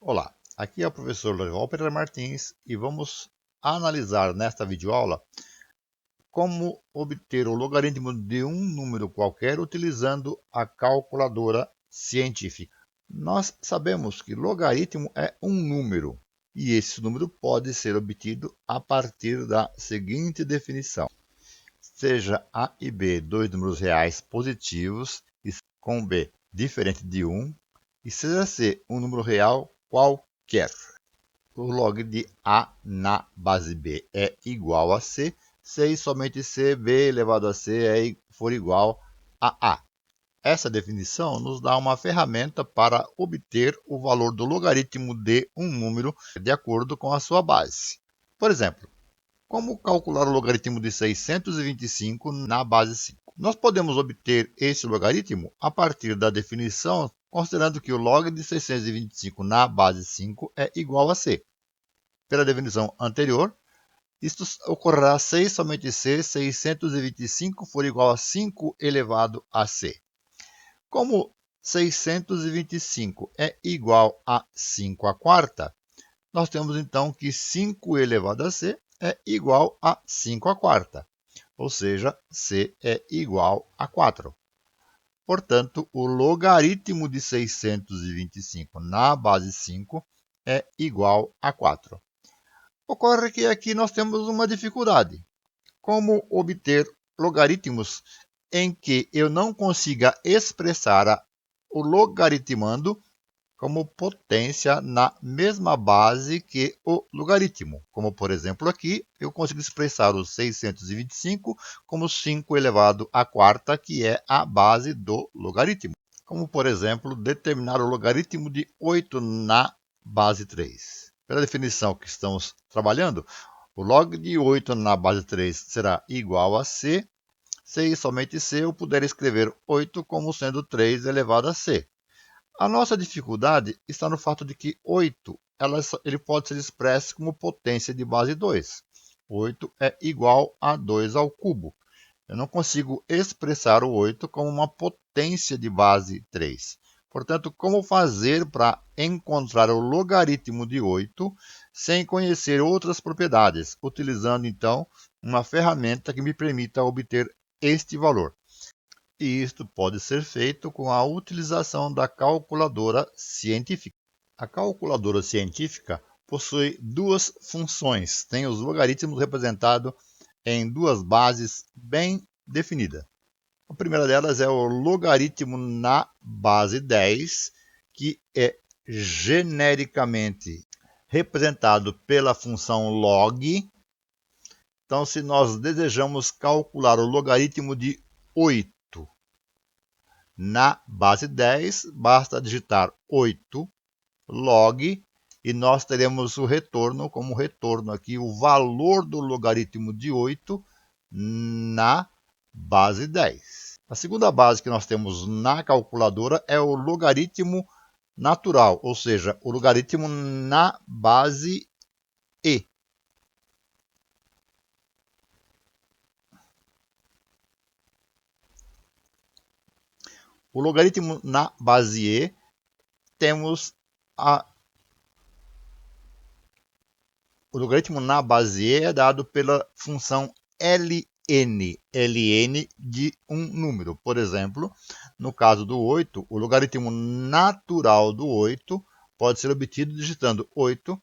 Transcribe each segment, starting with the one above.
Olá, aqui é o professor Loival Pereira Martins e vamos analisar nesta videoaula como obter o logaritmo de um número qualquer utilizando a calculadora científica. Nós sabemos que logaritmo é um número e esse número pode ser obtido a partir da seguinte definição. Seja A e B dois números reais positivos com B diferente de 1 e seja C um número real qualquer. O log de A na base B é igual a C, se e somente C, B elevado a C for igual a A. Essa definição nos dá uma ferramenta para obter o valor do logaritmo de um número de acordo com a sua base. Por exemplo, como calcular o logaritmo de 625 na base 5? Nós podemos obter esse logaritmo a partir da definição, considerando que o log de 625 na base 5 é igual a C. Pela definição anterior, isto ocorrerá se somente C 625 for igual a 5 elevado a C. Como 625 é igual a 5 à quarta, nós temos então que 5 elevado a C é igual a 5 à quarta, ou seja, C é igual a 4. Portanto, o logaritmo de 625 na base 5 é igual a 4. Ocorre que aqui nós temos uma dificuldade. Como obter logaritmos em que eu não consiga expressar o logaritmando como potência na mesma base que o logaritmo. Como, por exemplo, aqui, eu consigo expressar o 625 como 5 elevado à quarta, que é a base do logaritmo. Como, por exemplo, determinar o logaritmo de 8 na base 3. Pela definição que estamos trabalhando, o log de 8 na base 3 será igual a C, se e somente C eu puder escrever 8 como sendo 3 elevado a C. A nossa dificuldade está no fato de que 8 ele pode ser expresso como potência de base 2. 8 é igual a 2 ao cubo. Eu não consigo expressar o 8 como uma potência de base 3. Portanto, como fazer para encontrar o logaritmo de 8 sem conhecer outras propriedades, utilizando então uma ferramenta que me permita obter este valor? E isto pode ser feito com a utilização da calculadora científica. A calculadora científica possui duas funções, tem os logaritmos representados em duas bases bem definidas. A primeira delas é o logaritmo na base 10, que é genericamente representado pela função log. Então, se nós desejamos calcular o logaritmo de 8 na base 10, basta digitar 8 log e nós teremos o retorno, como retorno aqui, o valor do logaritmo de 8 na base 10. A segunda base que nós temos na calculadora é o logaritmo natural, ou seja, o logaritmo na base E. O logaritmo na base E temos o logaritmo na base E é dado pela função ln, ln de um número. Por exemplo, no caso do 8, o logaritmo natural do 8 pode ser obtido digitando 8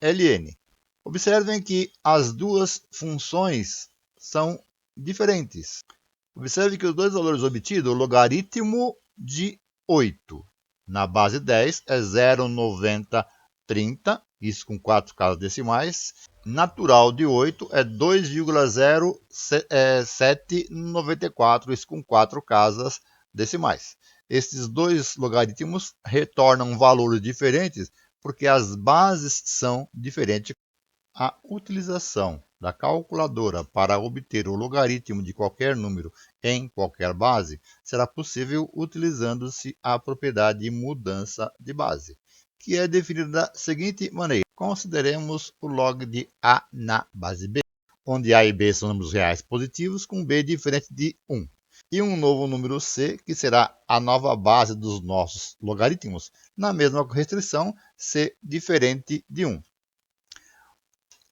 ln. Observem que as duas funções são diferentes. Observe que os dois valores obtidos, o logaritmo de 8 na base 10 é 0,9030, isso com 4 casas decimais. Natural de 8 é 2,0794, isso com 4 casas decimais. Esses dois logaritmos retornam valores diferentes porque as bases são diferentes. A utilização da calculadora para obter o logaritmo de qualquer número em qualquer base será possível utilizando-se a propriedade de mudança de base, que é definida da seguinte maneira. Consideremos o log de A na base B, onde A e B são números reais positivos com B diferente de 1. e um novo número c, que será a nova base dos nossos logaritmos, na mesma restrição, c diferente de 1.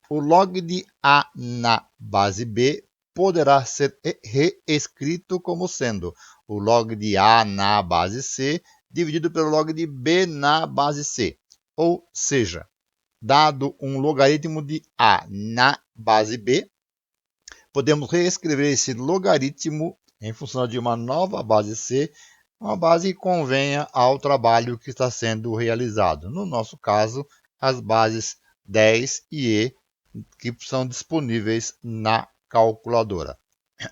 O log de a na base b poderá ser reescrito como sendo o log de a na base c dividido pelo log de b na base c. Ou seja, dado um logaritmo de a na base b, podemos reescrever esse logaritmo em função de uma nova base c, uma base que convenha ao trabalho que está sendo realizado. No nosso caso, as bases 10 e e, que são disponíveis na calculadora.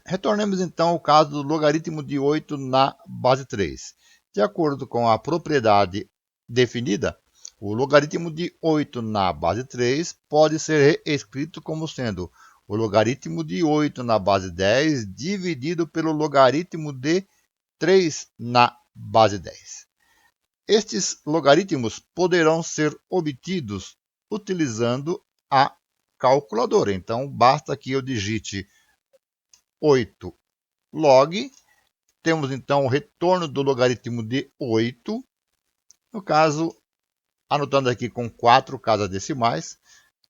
Retornemos então ao caso do logaritmo de 8 na base 3. De acordo com a propriedade definida, o logaritmo de 8 na base 3 pode ser reescrito como sendo o logaritmo de 8 na base 10 dividido pelo logaritmo de 3 na base 10. Estes logaritmos poderão ser obtidos utilizando a calculadora. Então, basta que eu digite 8 log. Temos então o retorno do logaritmo de 8. No caso, anotando aqui com 4 casas decimais.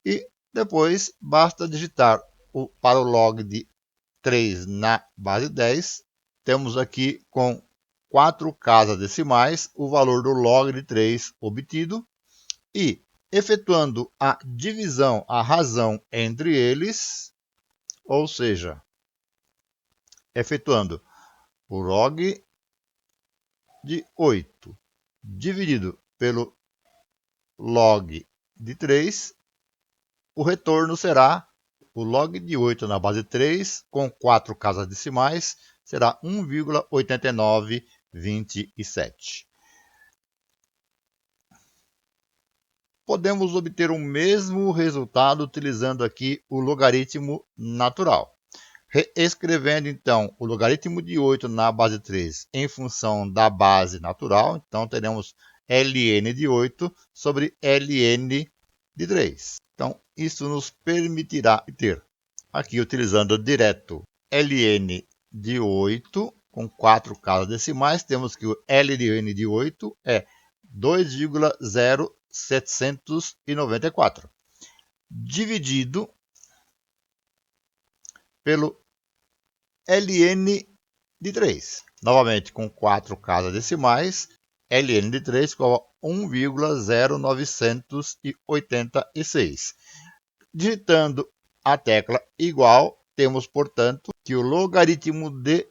E depois basta digitar para o log de 3 na base 10. Temos aqui com 4 casas decimais o valor do log de 3 obtido. E efetuando a divisão, a razão entre eles, ou seja, efetuando o log de 8 dividido pelo log de 3, o retorno será o log de 8 na base 3 com 4 casas decimais, será 1,8927. Podemos obter o mesmo resultado utilizando aqui o logaritmo natural. Reescrevendo, então, o logaritmo de 8 na base 3 em função da base natural, então teremos ln de 8 sobre ln de 3. Então, isso nos permitirá ter, aqui utilizando direto ln de 8 com 4 casas decimais, temos que o ln de 8 é 2,0794, dividido pelo ln de 3. Novamente, com 4 casas decimais, ln de 3 igual a 1,0986. Digitando a tecla igual, temos, portanto, que o logaritmo de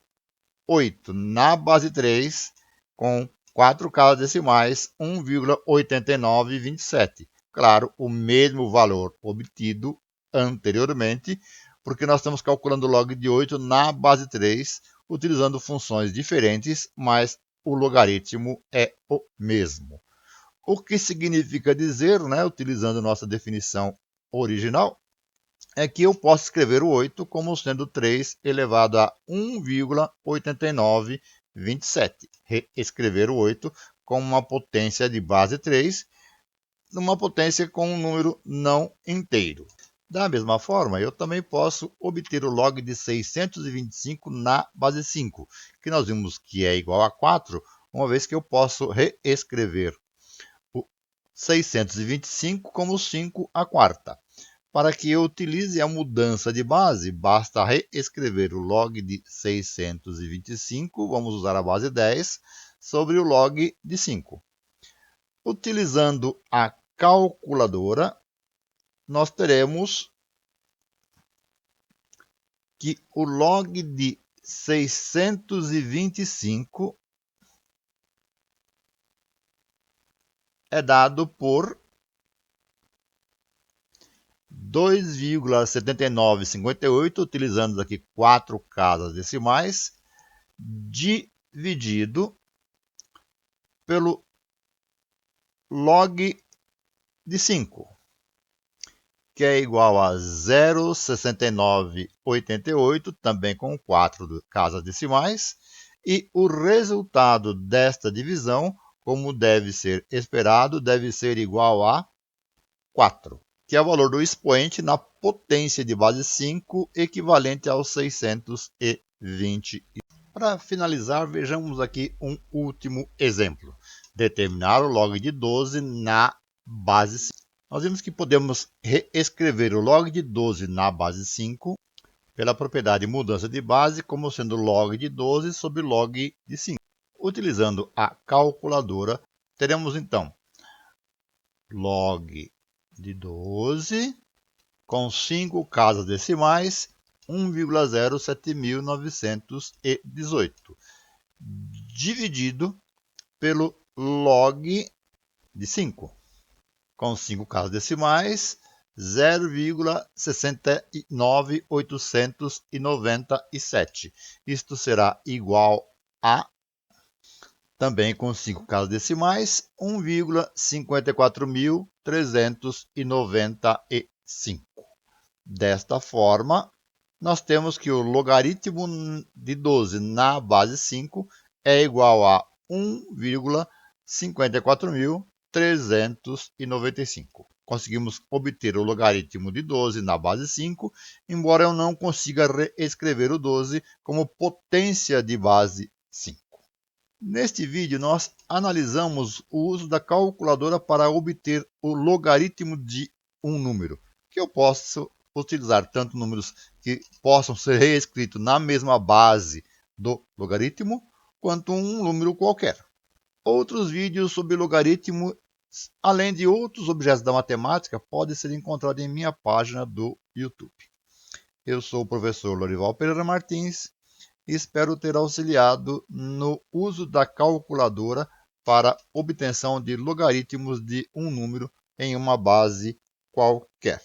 8 na base 3 com 4 casas decimais, 1,8927. Claro, o mesmo valor obtido anteriormente, porque nós estamos calculando o log de 8 na base 3, utilizando funções diferentes, mas o logaritmo é o mesmo. O que significa dizer, utilizando nossa definição original, é que eu posso escrever o 8 como sendo 3 elevado a 1,8927. Reescrever o 8 como uma potência de base 3, numa potência com um número não inteiro. Da mesma forma, eu também posso obter o log de 625 na base 5, que nós vimos que é igual a 4, uma vez que eu posso reescrever o 625 como 5 à quarta. Para que eu utilize a mudança de base, basta reescrever o log de 625, vamos usar a base 10, sobre o log de 5. Utilizando a calculadora, nós teremos que o log de 625 é dado por 2,7958, utilizando aqui 4 casas decimais, dividido pelo log de 5, que é igual a 0,6988, também com 4 casas decimais, e o resultado desta divisão, como deve ser esperado, deve ser igual a 4, que é o valor do expoente na potência de base 5, equivalente aos 620. Para finalizar, vejamos aqui um último exemplo. Determinar o log de 12 na base 5. Nós vimos que podemos reescrever o log de 12 na base 5 pela propriedade mudança de base como sendo log de 12 sobre log de 5. Utilizando a calculadora, teremos então log de 12 com 5 casas decimais, 1,07918, dividido pelo log de 5, com 5 casas decimais, 0,69897. Isto será igual a, também com 5 casas decimais, 1,54395. Desta forma, nós temos que o logaritmo de 12 na base 5 é igual a 1,54395. Conseguimos obter o logaritmo de 12 na base 5, embora eu não consiga reescrever o 12 como potência de base 5. Neste vídeo, nós analisamos o uso da calculadora para obter o logaritmo de um número, que eu posso utilizar tanto números que possam ser reescritos na mesma base do logaritmo, quanto um número qualquer. Outros vídeos sobre logaritmo, além de outros objetos da matemática, podem ser encontrados em minha página do YouTube. Eu sou o professor Lorival Pereira Martins e espero ter auxiliado no uso da calculadora para obtenção de logaritmos de um número em uma base qualquer.